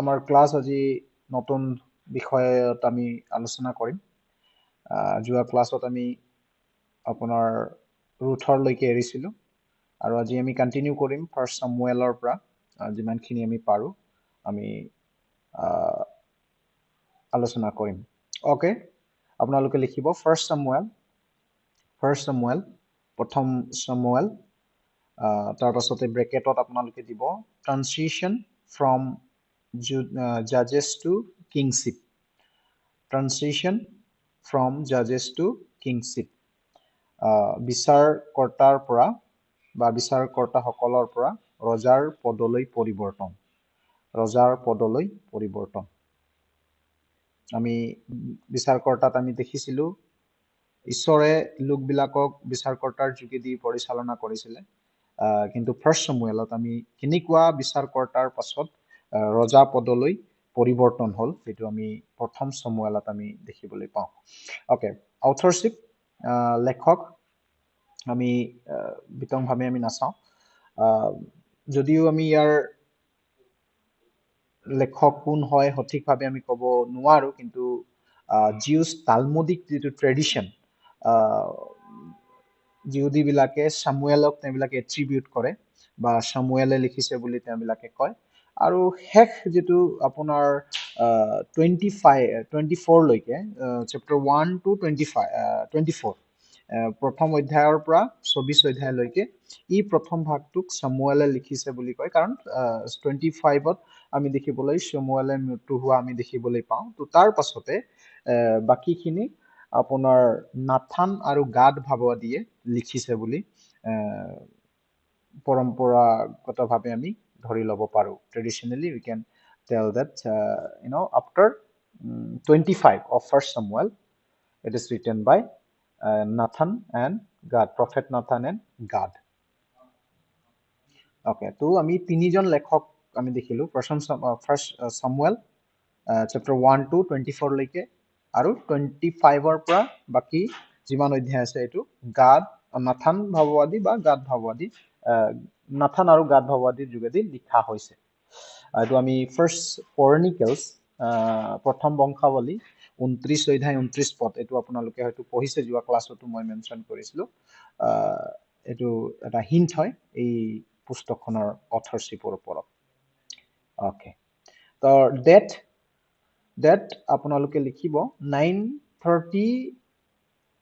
আমাৰ ক্লাছ আজি নতুন বিষয়ত আমি আলোচনা কৰিম যোৱা ক্লাছত আমি আপোনাৰ ৰুথৰলৈকে এৰিছিলোঁ আৰু আজি আমি কণ্টিনিউ কৰিম ফাৰ্ষ্ট সামুৱেলৰ পৰা যিমানখিনি আমি পাৰোঁ আমি আলোচনা কৰিম ওকে আপোনালোকে লিখিব ফাৰ্ষ্ট সামুৱেল প্ৰথম সামুৱেল তাৰ পাছতে ব্ৰেকেটত আপোনালোকে দিব transition from judges to kingship transition from judges to kingship বিচাৰকৰ্তাৰ পৰা বা বিচাৰকৰ্তাসকলৰ পৰা ৰজাৰ পদলৈ পৰিৱৰ্তন আমি বিচাৰকৰ্তাত আমি দেখিছিলোঁ ঈশ্বৰে লোকবিলাকক বিচাৰকৰ্তাৰ যোগেদি পৰিচালনা কৰিছিলে কিন্তু ফাৰ্ষ্ট সামুৱেলত আমি কেনেকুৱা বিচাৰকৰ্তাৰ পাছত ৰজা পদলৈ পৰিৱৰ্তন হ'ল সেইটো আমি প্ৰথম সামুৱেলত আমি দেখিবলৈ পাওঁ ওকে অথৰশ্বিপ লেখক আমি বিতংভাৱে আমি নাচাওঁ যদিও আমি ইয়াৰ লেখক কোন হয় সঠিকভাৱে আমি ক'ব নোৱাৰো কিন্তু জিউছ তালমুদিক যিটো ট্ৰেডিশ্যন জিউদীবিলাকে সামুৱেলক তেওঁলোকে এট্ৰিবিউট কৰে বা সামুৱেলে লিখিছে বুলি তেওঁলোকে কয় আৰু শেষ যেটো আপোনাৰ 24 লৈকে চেপ্টাৰ 1 to 24 প্ৰথম অধ্যায়ৰ পৰা 24 অধ্যায়লৈকে ই প্ৰথম ভাগটোক সামুৱেলে লিখিছে বুলি কয় কাৰণ 25ত আমি দেখিবলৈ সামুৱেলে মৃত্যু হোৱা আমি দেখিবলৈ পাওঁ তো তাৰ পাছতে বাকিখিনি আপোনাৰ নাথান আৰু গাদ ভাৱবাদীয়ে লিখিছে বুলি পৰম্পৰাগতভাৱে আমি ধৰি ল'ব পাৰো ট্ৰেডিশনেলি we can tell that after 25 of first Samuel it is written by Nathan and God prophet Nathan and God okay তো আমি তিনিজন লেখক আমি দেখিলো প্ৰথম ফাৰ্ষ্ট সামুৱেল চেপ্টাৰ 1 to 24 লৈকে আৰু 25ৰ পৰা বাকি যিমান অধ্যায় আছে এটো গাদ নাথান ভাৱবাদী বা গাদ ভাৱবাদী নাথান আৰু গাদ ভাৱবাদীৰ যোগেদি লিখা হৈছে আৰু আমি ফাৰ্ষ্ট ক্ৰনিকলছ প্ৰথম বংশাৱলী 29 অধ্যায় 29 পদ এটো আপোনালোকে হয়তো পঢ়িছে যোৱা ক্লাছতো মই মেনশন কৰিছিলো এটো এটা হিন্ট হয় এই পুস্তকখনৰ অথৰশ্বিপৰ ওপৰত ওকে তো ডেট আপোনালোকে লিখিব 930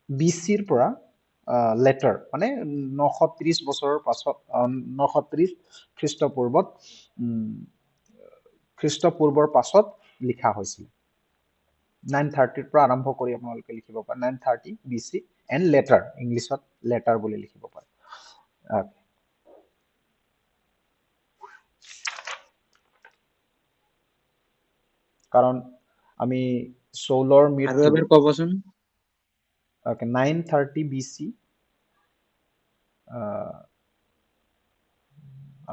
BCৰ পৰা লেটাৰ মানে 930 বছৰৰ পাছত 930 খ্ৰীষ্টপূৰ্বৰ পাছত লিখা হৈছিল 930 পৰা আৰম্ভ কৰি আপোনালোকে লিখিব পাৰে 930 BC এণ্ড লেটাৰ ইংলিছত লেটাৰ বুলি লিখিব পাৰে কাৰণ আমি চৌলৰ মৃত্যু আৰু এবাৰ ক'বচোন okay 930 BC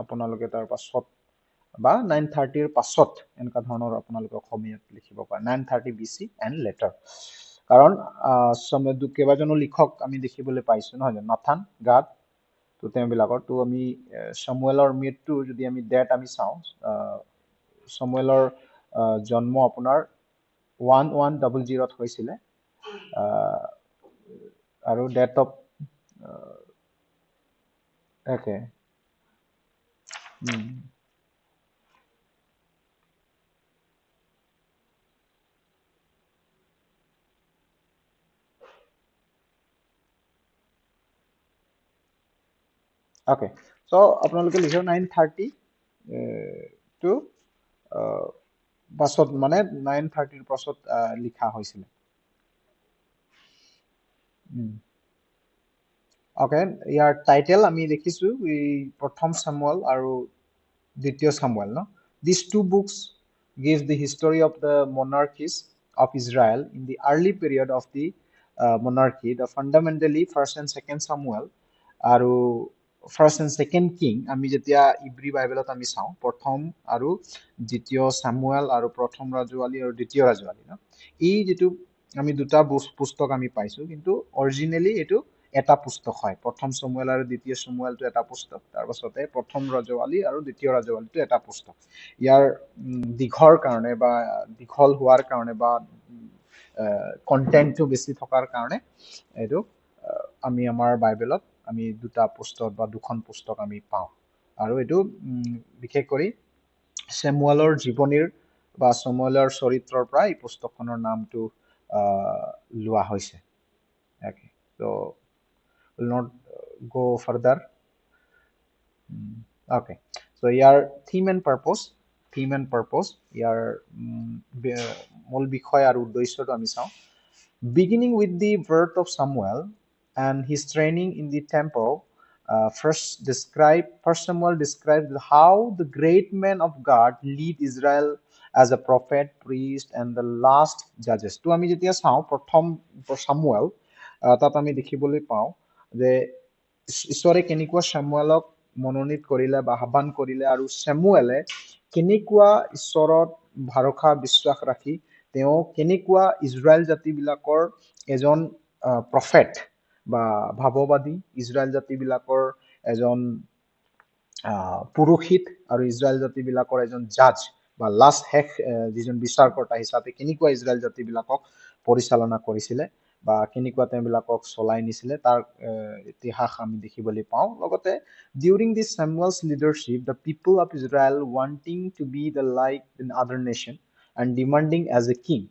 আপোনালোকে তাৰ পাছত বা 930 ৰ পাছত এনেকা ধৰণৰ আপোনালোকে অসমীয়াত লিখিব পাৰে 930 BC এণ্ড লেটাৰ কাৰণ কেইবাজনো লিখক আমি দেখিবলৈ পাইছো নহয় নাথান গাদ তো তেওঁবিলাকৰ তো আমি সামুৱেলৰ মৃত্যু যদি আমি ডেট আমি চাওঁ সামুৱেলৰ জন্ম আপোনাৰ 1100 হৈছিলে আৰু date of okay okay so আপোনালোকে লিখক 930 to পাছত মানে 930 ৰ পাছত লিখা হৈছিল okay ইয়াৰ টাইটেল আমি দেখিছো এই প্ৰথম সামুৱেল আৰু দ্বিতীয় সামুৱেল no these two books give the history of the monarchies of Israel in the early period of the monarchy the fundamentally first and second Samuel আৰু first and second king আমি যেতিয়া ইব্ৰী বাইবেলত আমি চাওঁ প্ৰথম আৰু দ্বিতীয় সামুৱেল আৰু প্ৰথম ৰাজুৱালী আৰু দ্বিতীয় ৰাজুৱালী no এই যেটো আমি দুটা পুস্তক আমি পাইছো কিন্তু অৰিজিনালি এটো এটা পুস্তক হয় প্ৰথম সমুৱেল আৰু দ্বিতীয় সমুৱেলটো এটা পুস্তক তাৰ পাছতে প্ৰথম ৰজৱালি আৰু দ্বিতীয় ৰজৱালিটো এটা পুস্তক ইয়াৰ দীঘৰ কাৰণে বা দীঘল হোৱাৰ কাৰণে বা কন্টেন্টটো বেছি থকাৰ কাৰণে এইটো আমি আমাৰ বাইবেলত আমি দুটা পুস্তক বা দুখন পুস্তক আমি পাওঁ আৰু এইটো বিশেষ কৰি চেমুৱেলৰ জীৱনীৰ বা চেমুৱেলৰ চৰিত্ৰৰ পৰা এই পুস্তকখনৰ নামটো লোৱা হৈছে okay so will not go further okay so year theme and purpose ইয়াৰ মূল বিষয় আৰু উদ্দেশ্যটো আমি চাওঁ beginning with the birth of Samuel and his training in the temple first Samuel describes how the great men of God lead Israel as a prophet, priest, and the last judges. তো আমি যেতিয়া চাওঁ প্ৰথম Samuel তাত আমি দেখিবলৈ পাওঁ যে ঈশ্বৰে কেনেকুৱা Samuelক মনোনীত কৰিলে বা আহ্বান কৰিলে আৰু Samuelে কেনেকুৱা ঈশ্বৰত ভৰসা বিশ্বাস ৰাখি তেওঁ কেনেকুৱা ইজৰাইল জাতিবিলাকৰ এজন প্ৰফেট বা ভাৱবাদী ইজৰাইল জাতিবিলাকৰ এজন পুৰোহিত আৰু ইজৰাইল জাতিবিলাকৰ এজন জাজ বা লাষ্ট শেষ যিজন বিচাৰকৰ্তা হিচাপে কেনেকুৱা ইজৰাইল জাতিবিলাকক পৰিচালনা কৰিছিলে বা কেনেকুৱা তেওঁবিলাকক চলাই নিছিলে তাৰ ইতিহাস আমি দেখিবলৈ পাওঁ লগতে during this Samuel's leadership the people of Israel wanting to be the like in other nation and demanding as a king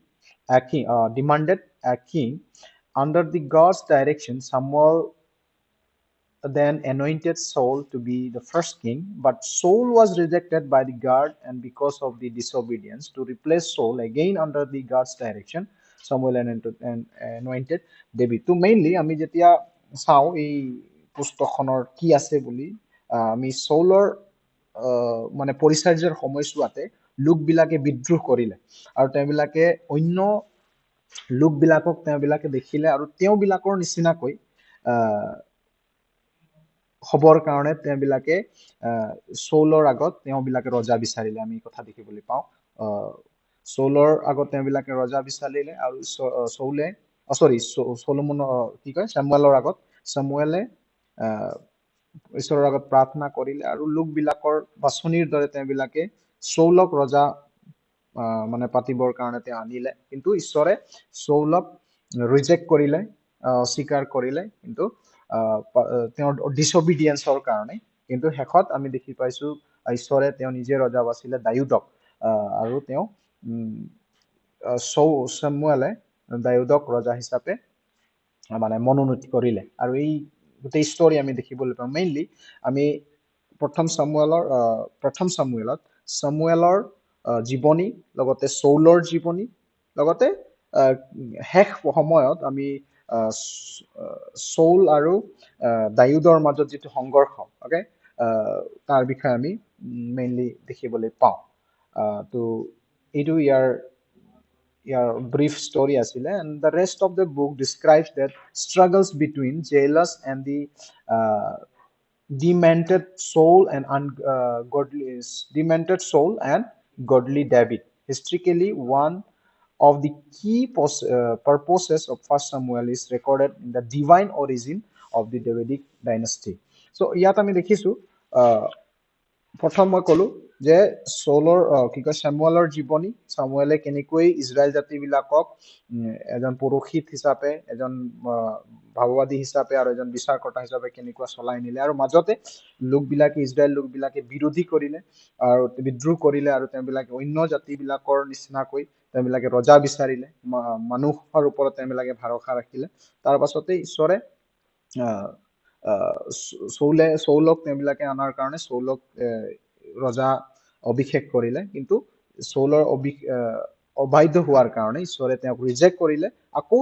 demanded a king under the God's direction Samuel then anointed Saul to be the first king, but Saul was rejected by the God, and because of the disobedience, to replace Saul again under the God's direction, Samuel anointed David. তো mainly আমি যেতিয়া চাওঁ এই পুস্তকখনৰ কি আছে বুলি আমি চৌলৰ মানে পৰিচৰ্যাৰ সময়ছোৱাতে লোকবিলাকে বিদ্ৰোহ কৰিলে আৰু তেওঁবিলাকে অন্য লোকবিলাকক তেওঁবিলাকে দেখিলে আৰু তেওঁবিলাকৰ নিচিনাকৈ খবৰ কাৰণে তেওঁবিলাকে চৌলৰ আগত তেওঁবিলাকে ৰজা বিচাৰিলে আমি কথা দেখিবলৈ পাওঁ চৌলৰ আগত তেওঁবিলাকে ৰজা বিচাৰিলে আৰু চৌলে চলোমনৰ কি কয় চেমুৱেলৰ আগত চেমুৱেলে ঈশ্বৰৰ আগত প্ৰাৰ্থনা কৰিলে আৰু লোকবিলাকৰ বাছনিৰ দৰে তেওঁবিলাকে চৌলক ৰজা মানে পাতিবৰ কাৰণে তেওঁ আনিলে কিন্তু ঈশ্বৰে চৌলক ৰিজেক্ট কৰিলে অস্বীকাৰ কৰিলে কিন্তু তেওঁৰ ডিছঅবিডিয়েন্সৰ কাৰণে কিন্তু শেষত আমি দেখি পাইছো ঈশ্বৰে তেওঁ নিজে ৰজা বাছিলে দায়ুদক আৰু তেওঁ চেমুৱেলে দায়ুদক ৰজা হিচাপে মানে মনোনীত কৰিলে আৰু এই গোটেই ষ্টৰী আমি দেখিবলৈ পাওঁ মেইনলি আমি প্ৰথম চামুৱেলত চামুৱেলৰ জীৱনী লগতে চৌলৰ জীৱনী লগতে শেষ সময়ত আমি চৌল আৰু দায়ুদৰ মাজত যিটো সংঘৰ্ষ অকে তাৰ বিষয়ে আমি মেইনলি দেখিবলৈ পাওঁ তো এইটো ইয়াৰ brief story asile and the rest of the book describes that struggles between jealous and the demented soul and godly David. Historically, one of the key purposes of First Samuel is recorded in the divine origin of the Davidic dynasty. So, ইয়াত আমি দেখিছো প্ৰথম মই ক'লো যে চৌলৰ কি কয় চেমুৱেলৰ জীৱনী চামুৱেলে কেনেকৈ ইজৰাইল জাতিবিলাকক এজন পুৰোহিত হিচাপে এজন ভাৱবাদী হিচাপে আৰু এজন বিচাৰকৰ্তা হিচাপে কেনেকুৱা চলাই নিলে আৰু মাজতে লোকবিলাকে ইজৰাইল লোকবিলাকে বিৰোধী কৰিলে আৰু বিদ্ৰোহ কৰিলে আৰু তেওঁবিলাকে অন্য জাতিবিলাকৰ নিচিনাকৈ তেওঁবিলাকে ৰজা বিচাৰিলে মানুহৰ ওপৰত তেওঁবিলাকে ভৰসা ৰাখিলে তাৰ পাছতে ঈশ্বৰে চৌলক তেওঁবিলাকে আনাৰ কাৰণে চৌলক ৰজা অভিষেক কৰিলে কিন্তু চৌলৰ অবাধ্য হোৱাৰ কাৰণে ঈশ্বৰে তেওঁক ৰিজেক্ট কৰিলে আকৌ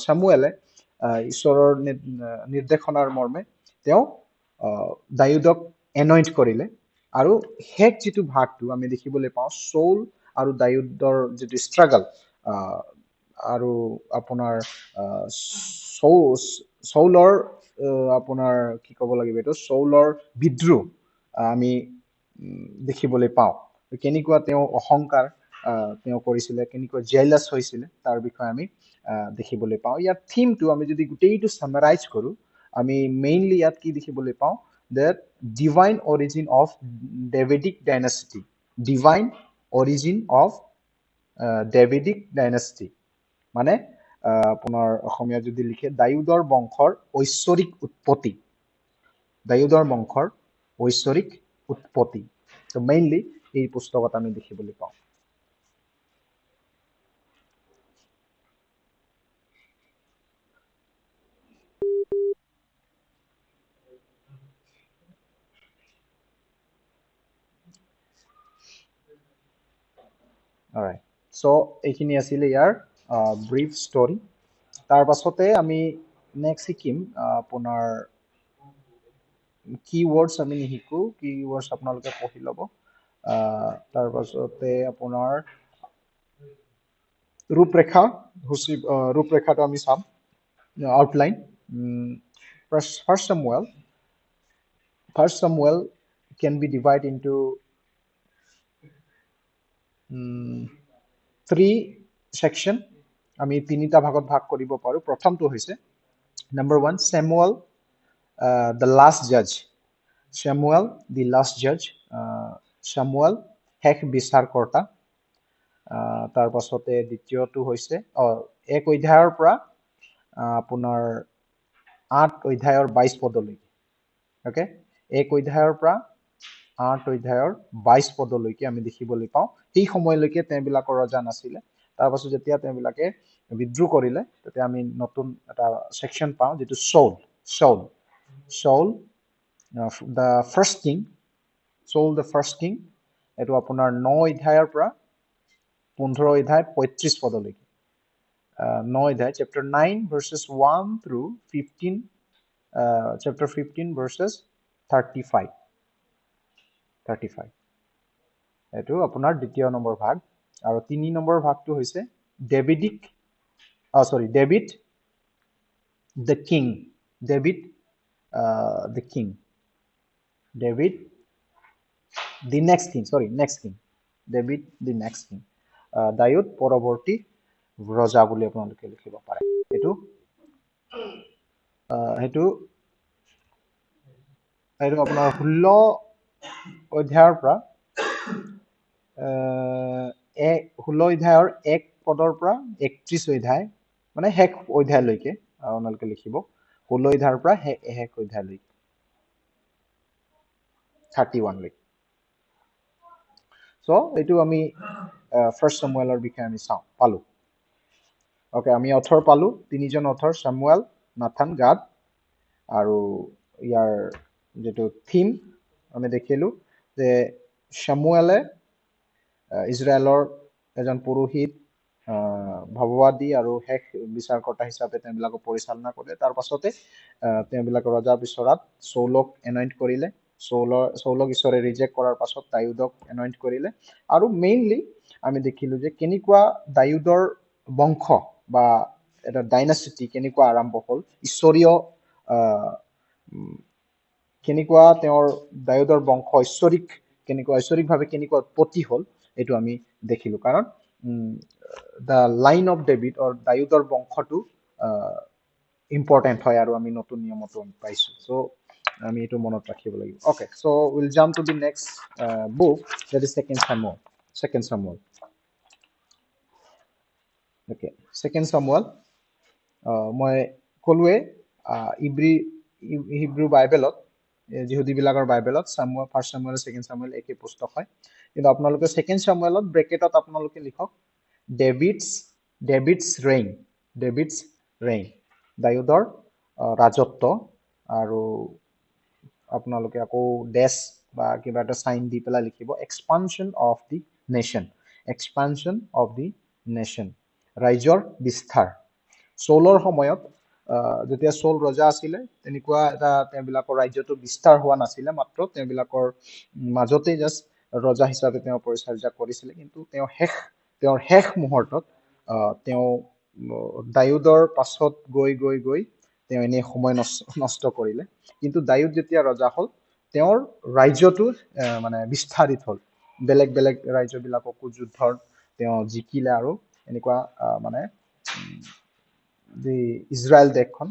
চামুৱেলে ঈশ্বৰৰ নিৰ্দেশনাৰ মৰ্মে তেওঁ দায়ুদক এনইণ্ট কৰিলে আৰু শেষ যিটো ভাগটো আমি দেখিবলৈ পাওঁ চৌল আৰু দায়ুদৰ যিটো ষ্ট্ৰাগল আৰু আপোনাৰ চৌলৰ আপোনাৰ কি ক'ব লাগিব এইটো চৌলৰ বিদ্ৰোহ আমি দেখিবলৈ পাওঁ কেনেকুৱা তেওঁ অহংকাৰ তেওঁ কৰিছিলে কেনেকৈ জেলাছ হৈছিলে তাৰ বিষয়ে আমি দেখিবলৈ পাওঁ ইয়াৰ থিমটো আমি যদি গোটেইটো সামাৰাইজ কৰোঁ আমি মেইনলি ইয়াত কি দেখিবলৈ পাওঁ that divine origin of Davidic dynasty divine origin of Davidic dynasty মানে আপোনাৰ অসমীয়া যদি লিখে দায়ুদৰ বংশৰ ঐশ্বৰিক উৎপত্তি দায়ুদৰ বংশৰ ঐশ্বৰিক উৎপত্তি তো মেইনলি এই পুস্তকত আমি দেখিবলৈ পাওঁ Alright. So এইখিনি আছিলে ইয়াৰ ব্ৰিফ ষ্টৰি তাৰ পাছতে আমি নেক্সট শিকিম আপোনাৰ keywords আমি নিশিকো keywords আপোনালোকে পঢ়ি ল'ব তাৰ পাছতে আপোনাৰ ৰূপৰেখাটো আমি চাম outline first Samuel can be divided into 3 section আমি তিনিটা ভাগত ভাগ কৰিব পাৰো প্ৰথমটো হৈছে number 1 Samuel the last judge Samuel the last judge Samuel শেষ বিচাৰকৰ্তা তাৰ পাছতে দ্বিতীয়টো হৈছে এক অধ্যায়ৰ পৰা আপোনাৰ 8 অধ্যায়ৰ 22 পদলৈকে ওকে এক অধ্যায়ৰ পৰা 8 অধ্যায়ৰ 22 পদলৈকে আমি দেখিবলৈ পাওঁ এই সময়লৈকে তেওঁবিলাকৰ ৰজা নাছিলে তাৰ পাছত যেতিয়া তেওঁবিলাকে বিদ্ৰোহ কৰিলে তেতিয়া আমি নতুন এটা সেকশন পাওঁ যেটো Saul the first king Saul the first king এটো আপোনাৰ 9 অধ্যায়ৰ পৰা 15 অধ্যায় 35 পদলৈকে 9 অধ্যায় chapter 9 verses 1 through 15 chapter 15 verses 35 এটো আপোনাৰ দ্বিতীয় নম্বৰ ভাগ আৰু 3 নম্বৰ ভাগটো হৈছে David the king David the next king David the next king দায়ুদ পৰৱৰ্তী ৰজা বুলি আপোনালোকে লিখিব পাৰে এটো আপোনাৰ 16 অধ্যায়ৰ পৰা 16 অধ্যায়ৰ 1 পদৰ পৰা 31 অধ্যায় মানে শেষ অধ্যায়লৈকে আপোনালোকে লিখিব 16 অধ্যায়ৰ পৰা শেষ অধ্যায়লৈকে 31 লৈকে সো এটো আমি ফাৰ্স্ট সামুৱেলৰ বিষয়ে আমি পালো ওকে আমি অথৰ পালো তিনিজন অথৰ সামুৱেল নাথান গাদ আৰু ইয়াৰ যেটো থিম আমি দেখিলো যে সামুৱেলে ইজৰাইলৰ এজন পুৰোহিত ভগৱাদী আৰু শেষ বিচাৰকৰ্তা হিচাপে তেওঁবিলাকক পৰিচালনা কৰে তাৰ পাছতে তেওঁবিলাকৰ ৰজা বিচৰাত সৌলক এনয়েন্ট কৰিলে সৌলক ঈশ্বৰে ৰিজেক্ট কৰাৰ পাছত দায়ুদক এনয়েন্ট কৰিলে আৰু মেইনলি আমি দেখিলো যে কেনেকুৱা দায়ুদৰ বংশ বা এটা ডাইনাষ্টি কেনেকুৱা আৰম্ভ হ'ল ঈশ্বৰীয় কেনেকুৱা তেওঁৰ দায়ুদৰ বংশ ঐশ্বৰিকভাৱে কেনেকুৱা উৎপত্তি হ'ল এটো আমি দেখিলো কাৰণ the line of David or দায়ুদৰ বংশটো ইম্পৰ্টেন্ট হয় আৰু আমি নতুন নিয়মটো পাইছো সো আমি এটো মনত ৰাখিব লাগিব okay so we'll jump to the next book that is second Samuel okay second Samuel মই কলুৱে হিব্ৰু বাইবেলত যিহুদি বিলাকৰ বাইবেলত ফাৰ্স্ট সামুৱেল সেকেন্ড সামুৱেল একে পুস্তক হয় কিন্তু আপোনালোকে সেকেন্ড সামুৱেলত ব্ৰেকেটত আপোনালোকে লিখক ডেভিডছ ৰেইন দায়ুদৰ ৰাজত্ব আৰু আপোনালোকে আকৌ ডেশ বা কিবা এটা সাইন দি পেলাই লিখিব এক্সপানশন অফ দি নেশন ৰাইজৰ বিস্তাৰ সৌলৰ সময়ত যেতিয়া সৌল ৰজা আছিল তেনেকুৱা এটা তেওঁবিলাকৰ ৰাজ্যটো বিস্তাৰ হোৱা নাছিল মাত্ৰ তেওঁবিলাকৰ মাজতে জাস্ট ৰজা হিচাপে তেওঁ পৰিচৰ্যা কৰিছিল কিন্তু তেওঁৰ শেষ মুহূৰ্তত তেওঁ দায়ুদৰ পাছত গৈ তেওঁ এনে সময় নষ্ট কৰিলে কিন্তু দায়ুদ যেতিয়া ৰজা হ'ল তেওঁৰ ৰাজ্যটো মানে বিস্তাৰিত হ'ল বেলেগ ৰাজ্যবিলাককো যুদ্ধৰ তেওঁ জিকিলে আৰু এনেকুৱা মানে যে ইজৰাইল দেশখন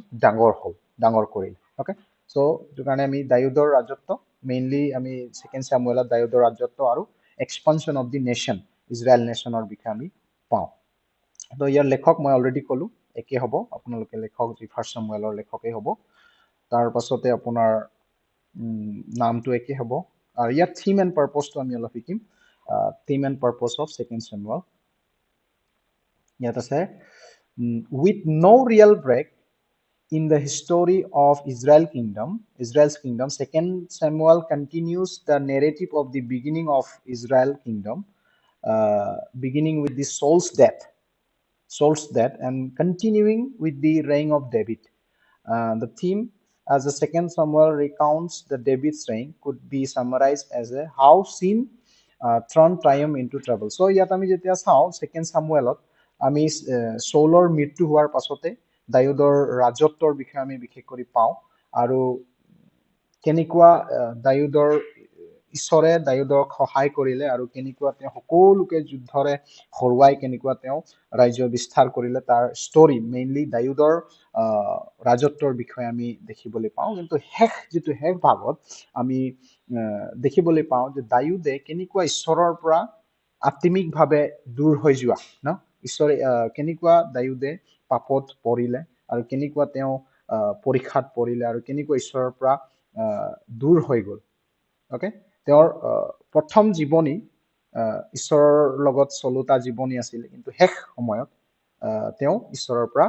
ডাঙৰ কৰিল ওকে সো এইটো কাৰণে আমি দায়ুদৰ ৰাজত্ব মেইনলি আমি সেকেন্ড স্যামুয়েলত দায়ুদৰ ৰাজত্ব আৰু expansion of the nation Israel নেশনৰ বিষয়ে আমি পাওঁ তো ইয়াৰ লেখক মই অলৰেডি ক'লো একে হ'ব আপোনালোকে লেখক যি ফাৰ্ষ্ট স্যামুয়েলৰ লেখকেই হ'ব তাৰ পাছতে আপোনাৰ নামটো একে হ'ব আৰু ইয়াৰ থিম এণ্ড পাৰপজটো আমি অলপ শিকিম theme and purpose of second Samuel ইয়াত আছে with no real break in the history of Israel's kingdom, Second Samuel continues the narrative of the beginning of Israel kingdom, beginning with the Saul's death, and continuing with the reign of David. The theme, as the Second Samuel recounts the David's reign, could be summarized as a how sin turned triumph into trouble. So, ইয়াত আমি যেতিয়া চাওঁ Second Samuelত আমি চৌলৰ মৃত্যু হোৱাৰ পাছতে দায়ুদৰ ৰাজত্বৰ বিষয়ে আমি বিশেষ কৰি পাওঁ আৰু কেনেকুৱা দায়ুদৰ ঈশ্বৰে দায়ুদক সহায় কৰিলে আৰু কেনেকুৱা তেওঁ সকলোকে যুদ্ধৰে হৰুৱাই কেনেকুৱা তেওঁ ৰাজ্য বিস্তাৰ কৰিলে তাৰ ষ্টৰী মেইনলি দায়ুদৰ ৰাজত্বৰ বিষয়ে আমি দেখিবলৈ পাওঁ কিন্তু যিটো শেষ ভাগত আমি দেখিবলৈ পাওঁ যে দায়ুদে কেনেকুৱা ঈশ্বৰৰ পৰা আত্মিকভাৱে দূৰ হৈ যোৱা ন ঈশ্বৰে কেনেকুৱা দায়ুদে পাপত পৰিলে আৰু কেনেকুৱা তেওঁ পৰীক্ষাত পৰিলে আৰু কেনেকুৱা ঈশ্বৰৰ পৰা দূৰ হৈ গ'ল ওকে তেওঁৰ প্ৰথম জীৱনী ঈশ্বৰৰ লগত চলোতা জীৱনী আছিল কিন্তু শেষ সময়ত তেওঁ ঈশ্বৰৰ পৰা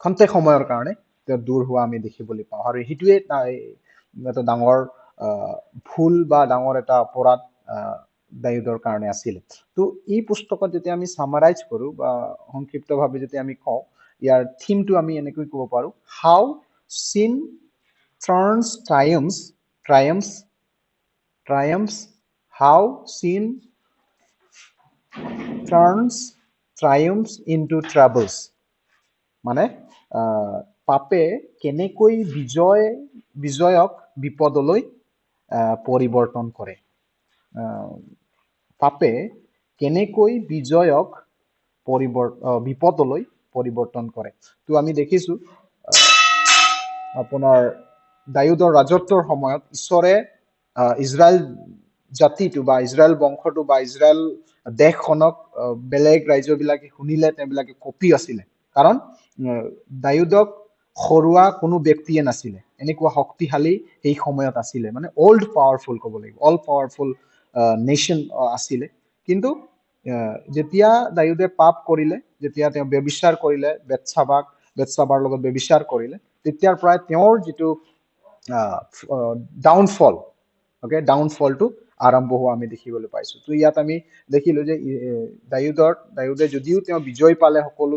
খন্তেক সময়ৰ কাৰণে তেওঁ দূৰ হোৱা আমি দেখিবলৈ পাওঁ আৰু সেইটোৱে এটা ডাঙৰ ভুল বা ডাঙৰ এটা অপৰাধ দায়ুদৰ কাৰণে আছিল তো এই পুস্তকত যেতিয়া আমি সামাৰাইজ কৰো বা সংক্ষিপ্তভাৱে যেতিয়া আমি কওঁ ইয়াৰ থিমটো আমি এনেকৈ ক'ব পাৰো হাউ sin turns triumphs how sin turns triumphs into troubles মানে পাপে কেনেকৈ বিজয়ক বিপদলৈ পৰিৱৰ্তন কৰে পাপে কেনেকৈ বিজয়ক বিপদলৈ পৰিৱৰ্তন কৰে তো আমি দেখিছো আপোনাৰ দায়ুদৰ ৰাজত্বৰ সময়ত ঈশ্বৰে ইজৰাইল জাতিটো বা ইজৰাইল বংশটো বা ইজৰাইল দেশখনক বেলেগ ৰাজ্যবিলাকে শুনিলে তেওঁবিলাকে কপি আছিলে কাৰণ দায়ুদক হৰুৱা কোনো ব্যক্তিয়ে নাছিলে এনেকুৱা শক্তিশালী এই সময়ত আছিলে মানে অল্ড পাৱাৰফুল ক'ব লাগিব অল পাৱাৰফুল নেশ্যন আছিলে কিন্তু যেতিয়া দায়ুদে পাপ কৰিলে যেতিয়া তেওঁ ব্যভিচাৰ কৰিলে বেতসাবাৰ লগত ব্যভিচাৰ কৰিলে তেতিয়াৰ পৰাই তেওঁৰ যিটো ডাউনফলটো আৰম্ভ হোৱা আমি দেখিবলৈ পাইছো তো ইয়াত আমি দেখিলো যে দায়ুদে যদিও তেওঁ বিজয় পালে সকলো